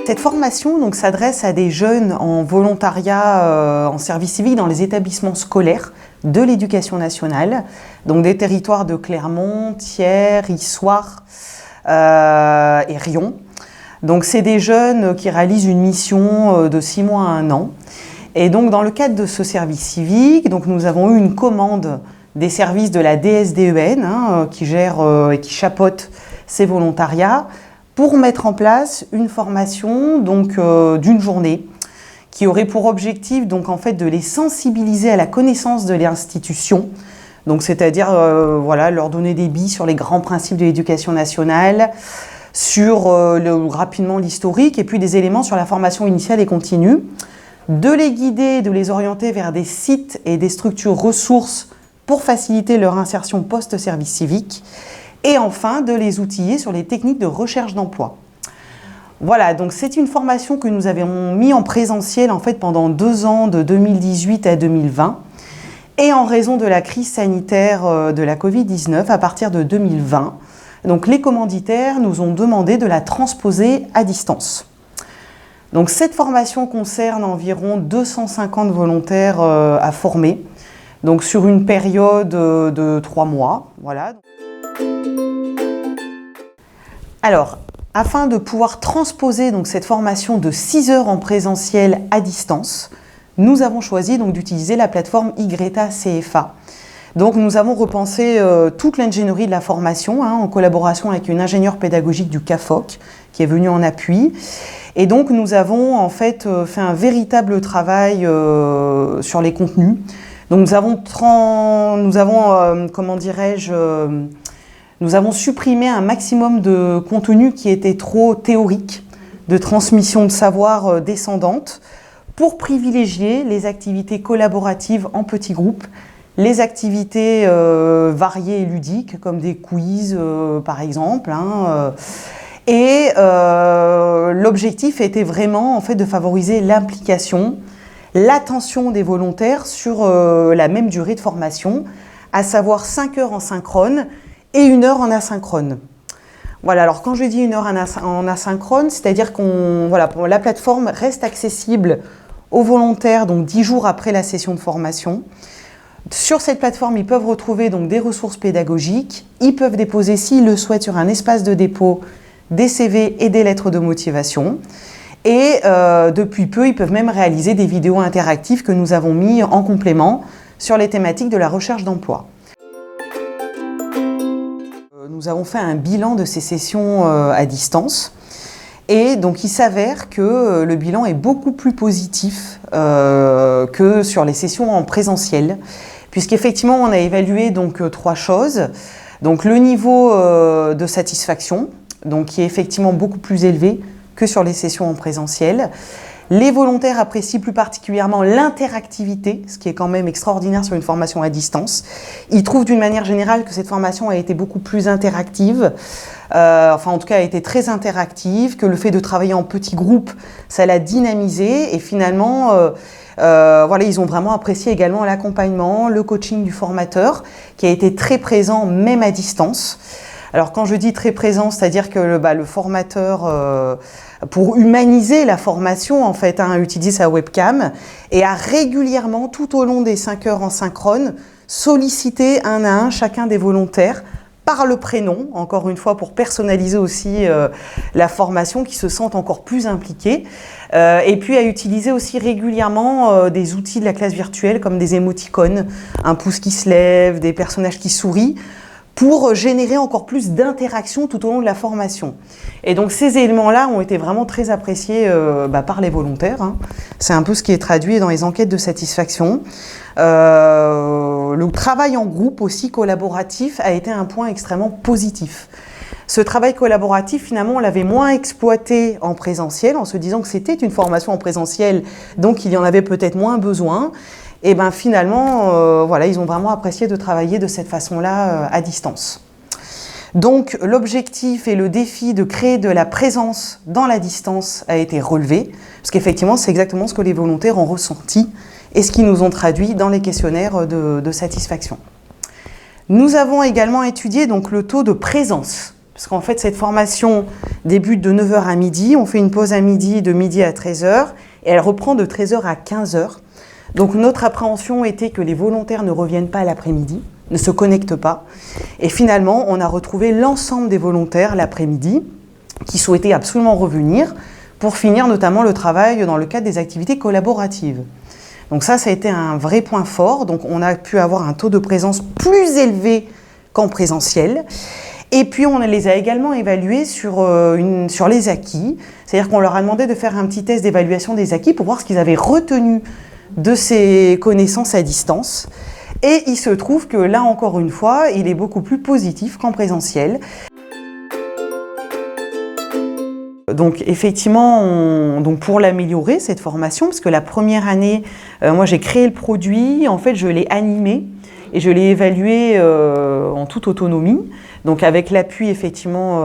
Cette formation donc, s'adresse à des jeunes en volontariat en service civique dans les établissements scolaires de l'éducation nationale, donc des territoires de Clermont, Thiers, Issoire et Riom. Donc c'est des jeunes qui réalisent une mission de 6 mois à 1 an. Et donc dans le cadre de ce service civique, donc, nous avons eu une commande des services de la DSDEN qui gère et qui chapeaute ces volontariats, pour mettre en place une formation d'une journée qui aurait pour objectif donc, en fait, de les sensibiliser à la connaissance de l'institution, c'est-à-dire voilà, leur donner des billes sur les grands principes de l'éducation nationale, sur rapidement l'historique et puis des éléments sur la formation initiale et continue, de les guider, de les orienter vers des sites et des structures ressources pour faciliter leur insertion post-service civique, et enfin de les outiller sur les techniques de recherche d'emploi. Voilà, donc c'est une formation que nous avions mis en présentiel en fait pendant 2 ans, de 2018 à 2020, et en raison de la crise sanitaire de la Covid-19, à partir de 2020, donc les commanditaires nous ont demandé de la transposer à distance. Donc cette formation concerne environ 250 volontaires à former, donc sur une période de 3 mois, voilà. Alors, afin de pouvoir transposer donc, cette formation de 6 heures en présentiel à distance, nous avons choisi d'utiliser la plateforme YGRETA CFA. Donc nous avons repensé toute l'ingénierie de la formation en collaboration avec une ingénieure pédagogique du CAFOC qui est venue en appui. Et donc nous avons en fait fait un véritable travail sur les contenus. Donc nous avons supprimé un maximum de contenu qui était trop théorique, de transmission de savoir descendante, pour privilégier les activités collaboratives en petits groupes, les activités variées et ludiques, comme des quiz par exemple. Et l'objectif était vraiment en fait, de favoriser l'implication, l'attention des volontaires sur la même durée de formation, à savoir 5 heures en synchrone et 1 heure en asynchrone. Voilà, alors quand je dis 1 heure en asynchrone, c'est-à-dire que la plateforme reste accessible aux volontaires donc 10 jours après la session de formation. Sur cette plateforme, ils peuvent retrouver donc des ressources pédagogiques, ils peuvent déposer, s'ils le souhaitent, sur un espace de dépôt, des CV et des lettres de motivation. Et depuis peu, ils peuvent même réaliser des vidéos interactives que nous avons mis en complément sur les thématiques de la recherche d'emploi. Nous avons fait un bilan de ces sessions à distance. Et donc il s'avère que le bilan est beaucoup plus positif que sur les sessions en présentiel, puisqu'effectivement on a évalué donc 3 choses. Donc le niveau de satisfaction, donc qui est effectivement beaucoup plus élevé que sur les sessions en présentiel. Les volontaires apprécient plus particulièrement l'interactivité, ce qui est quand même extraordinaire sur une formation à distance. Ils trouvent d'une manière générale que cette formation a été beaucoup plus interactive, en tout cas a été très interactive, que le fait de travailler en petits groupes, ça l'a dynamisé et finalement, ils ont vraiment apprécié également l'accompagnement, le coaching du formateur qui a été très présent même à distance. Alors quand je dis très présent, c'est-à-dire que le formateur, pour humaniser la formation, en fait, a utilisé sa webcam et a régulièrement, tout au long des 5 heures en synchrone, sollicité un à un chacun des volontaires par le prénom, encore une fois pour personnaliser aussi la formation, qui se sentent encore plus impliqués, et puis a utilisé aussi régulièrement des outils de la classe virtuelle comme des émoticônes, un pouce qui se lève, des personnages qui sourient, pour générer encore plus d'interaction tout au long de la formation. Et donc ces éléments-là ont été vraiment très appréciés par les volontaires. C'est un peu ce qui est traduit dans les enquêtes de satisfaction. Le travail en groupe aussi collaboratif a été un point extrêmement positif. Ce travail collaboratif, finalement, on l'avait moins exploité en présentiel, en se disant que c'était une formation en présentiel, donc il y en avait peut-être moins besoin. Et finalement, ils ont vraiment apprécié de travailler de cette façon-là à distance. Donc l'objectif et le défi de créer de la présence dans la distance a été relevé, parce qu'effectivement c'est exactement ce que les volontaires ont ressenti et ce qu'ils nous ont traduit dans les questionnaires de satisfaction. Nous avons également étudié donc, le taux de présence Parce qu'en fait, cette formation débute de 9 h à midi, on fait une pause à midi, de midi à 13 h, et elle reprend de 13 h à 15 h. Donc notre appréhension était que les volontaires ne reviennent pas l'après-midi, ne se connectent pas. Et finalement, on a retrouvé l'ensemble des volontaires l'après-midi qui souhaitaient absolument revenir pour finir notamment le travail dans le cadre des activités collaboratives. Donc ça a été un vrai point fort. Donc on a pu avoir un taux de présence plus élevé qu'en présentiel. Et puis on les a également évalués sur les acquis. C'est-à-dire qu'on leur a demandé de faire un petit test d'évaluation des acquis pour voir ce qu'ils avaient retenu de ces connaissances à distance. Et il se trouve que là encore une fois, il est beaucoup plus positif qu'en présentiel. Donc effectivement, donc pour l'améliorer cette formation, parce que la première année, moi j'ai créé le produit, en fait je l'ai animé et je l'ai évalué en toute autonomie, donc avec l'appui effectivement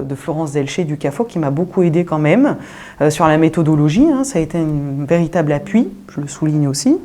de Florence Delchet du CAFOC qui m'a beaucoup aidé quand même sur la méthodologie, hein, ça a été un véritable appui, je le souligne aussi.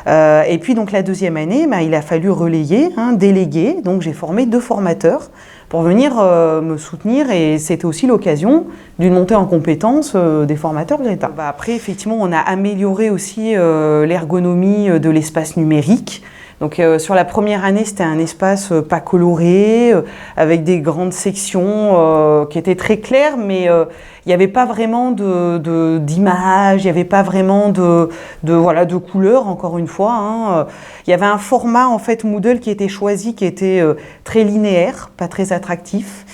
Et puis donc la deuxième année, il a fallu relayer, déléguer, donc j'ai formé 2 formateurs pour venir me soutenir et c'était aussi l'occasion d'une montée en compétences des formateurs de l'État. Après effectivement on a amélioré aussi l'ergonomie de l'espace numérique. Donc sur la première année, c'était un espace pas coloré, avec des grandes sections qui étaient très claires, mais il n'y avait pas vraiment d'image, il n'y avait pas vraiment de couleurs, encore une fois. Hein. Il y avait un format en fait Moodle qui était choisi, qui était très linéaire, pas très attractif.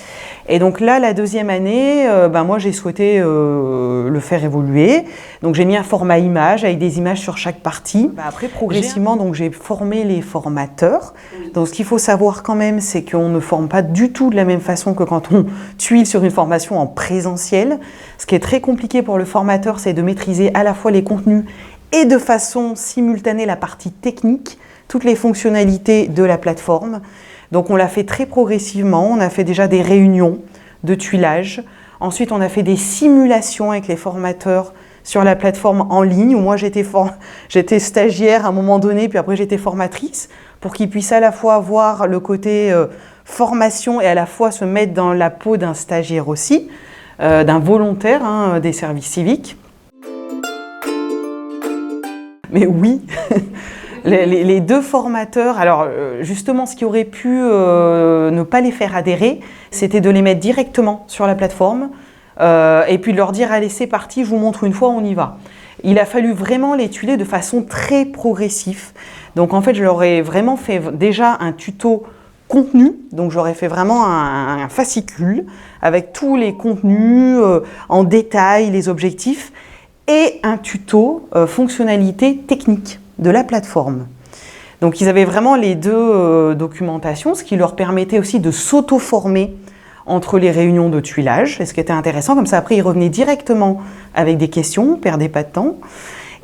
Et donc là, la deuxième année, moi j'ai souhaité le faire évoluer. Donc j'ai mis un format image avec des images sur chaque partie. Après, progressivement, donc j'ai formé les formateurs. Donc ce qu'il faut savoir quand même, c'est qu'on ne forme pas du tout de la même façon que quand on tuile sur une formation en présentiel. Ce qui est très compliqué pour le formateur, c'est de maîtriser à la fois les contenus et de façon simultanée la partie technique, toutes les fonctionnalités de la plateforme. Donc on l'a fait très progressivement, on a fait déjà des réunions de tuilage. Ensuite, on a fait des simulations avec les formateurs sur la plateforme en ligne, où moi j'étais stagiaire à un moment donné, puis après j'étais formatrice, pour qu'ils puissent à la fois voir le côté formation et à la fois se mettre dans la peau d'un stagiaire aussi, d'un volontaire des services civiques. Mais oui les 2 formateurs, alors justement ce qui aurait pu ne pas les faire adhérer, c'était de les mettre directement sur la plateforme et puis de leur dire allez c'est parti, je vous montre une fois, on y va. Il a fallu vraiment les tuiler de façon très progressive. Donc en fait je leur ai vraiment fait déjà un tuto contenu, donc j'aurais fait vraiment un fascicule avec tous les contenus en détail, les objectifs, et un tuto fonctionnalité technique de la plateforme. Donc ils avaient vraiment les 2 documentations, ce qui leur permettait aussi de s'auto-former entre les réunions de tuilage, et ce qui était intéressant, comme ça après ils revenaient directement avec des questions, ne perdaient pas de temps.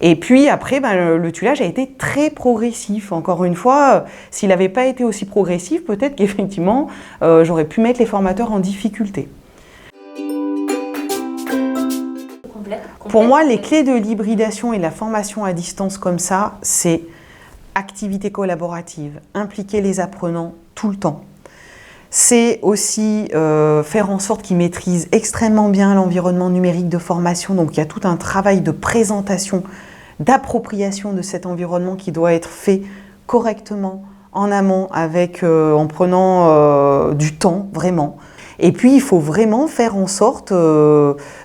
Et puis après, le tuilage a été très progressif. Encore une fois, s'il n'avait pas été aussi progressif, peut-être qu'effectivement j'aurais pu mettre les formateurs en difficulté. Pour moi, les clés de l'hybridation et de la formation à distance comme ça, c'est activité collaborative, impliquer les apprenants tout le temps. C'est aussi faire en sorte qu'ils maîtrisent extrêmement bien l'environnement numérique de formation. Donc il y a tout un travail de présentation, d'appropriation de cet environnement qui doit être fait correctement en amont, en prenant du temps, vraiment. Et puis, il faut vraiment faire en sorte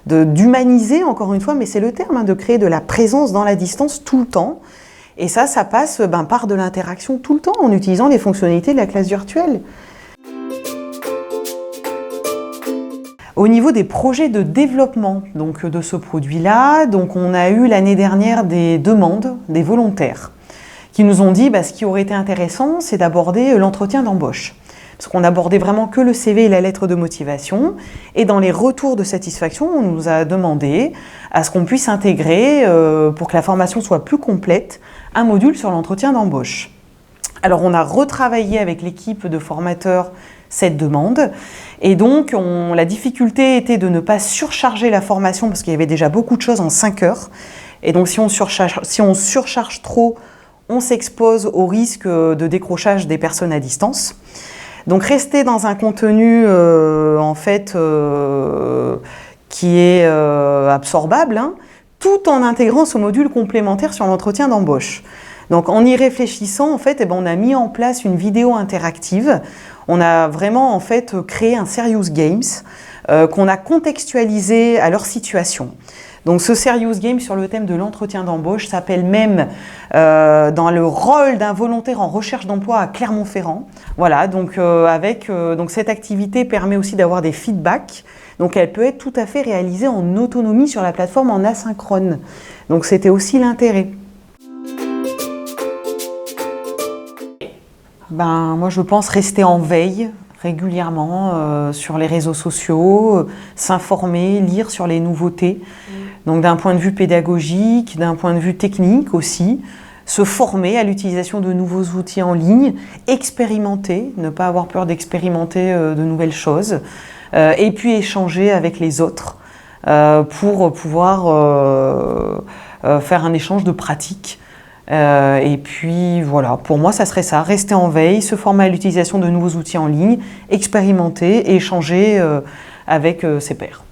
d'humaniser, encore une fois, mais c'est le terme, de créer de la présence dans la distance tout le temps. Et ça passe par de l'interaction tout le temps, en utilisant les fonctionnalités de la classe virtuelle. Au niveau des projets de développement de ce produit-là, on a eu l'année dernière des demandes des volontaires qui nous ont dit ce qui aurait été intéressant, c'est d'aborder l'entretien d'embauche. Parce qu'on n'abordait vraiment que le CV et la lettre de motivation. Et dans les retours de satisfaction, on nous a demandé à ce qu'on puisse intégrer, pour que la formation soit plus complète, un module sur l'entretien d'embauche. Alors on a retravaillé avec l'équipe de formateurs cette demande. Et donc la difficulté était de ne pas surcharger la formation parce qu'il y avait déjà beaucoup de choses en 5 heures. Et donc si on surcharge trop, on s'expose au risque de décrochage des personnes à distance. Donc rester dans un contenu en fait qui est absorbable, hein, tout en intégrant ce module complémentaire sur l'entretien d'embauche. Donc en y réfléchissant, en fait, on a mis en place une vidéo interactive. On a vraiment en fait créé un serious games qu'on a contextualisé à leur situation. Donc ce serious game sur le thème de l'entretien d'embauche s'appelle même dans le rôle d'un volontaire en recherche d'emploi à Clermont-Ferrand. Voilà, donc donc cette activité permet aussi d'avoir des feedbacks. Donc elle peut être tout à fait réalisée en autonomie sur la plateforme en asynchrone. Donc c'était aussi l'intérêt. Moi je pense rester en veille régulièrement sur les réseaux sociaux, s'informer, lire sur les nouveautés. Donc d'un point de vue pédagogique, d'un point de vue technique aussi, se former à l'utilisation de nouveaux outils en ligne, expérimenter, ne pas avoir peur d'expérimenter de nouvelles choses, et puis échanger avec les autres pour pouvoir faire un échange de pratiques. Et puis voilà, pour moi ça serait ça, rester en veille, se former à l'utilisation de nouveaux outils en ligne, expérimenter et échanger avec ses pairs.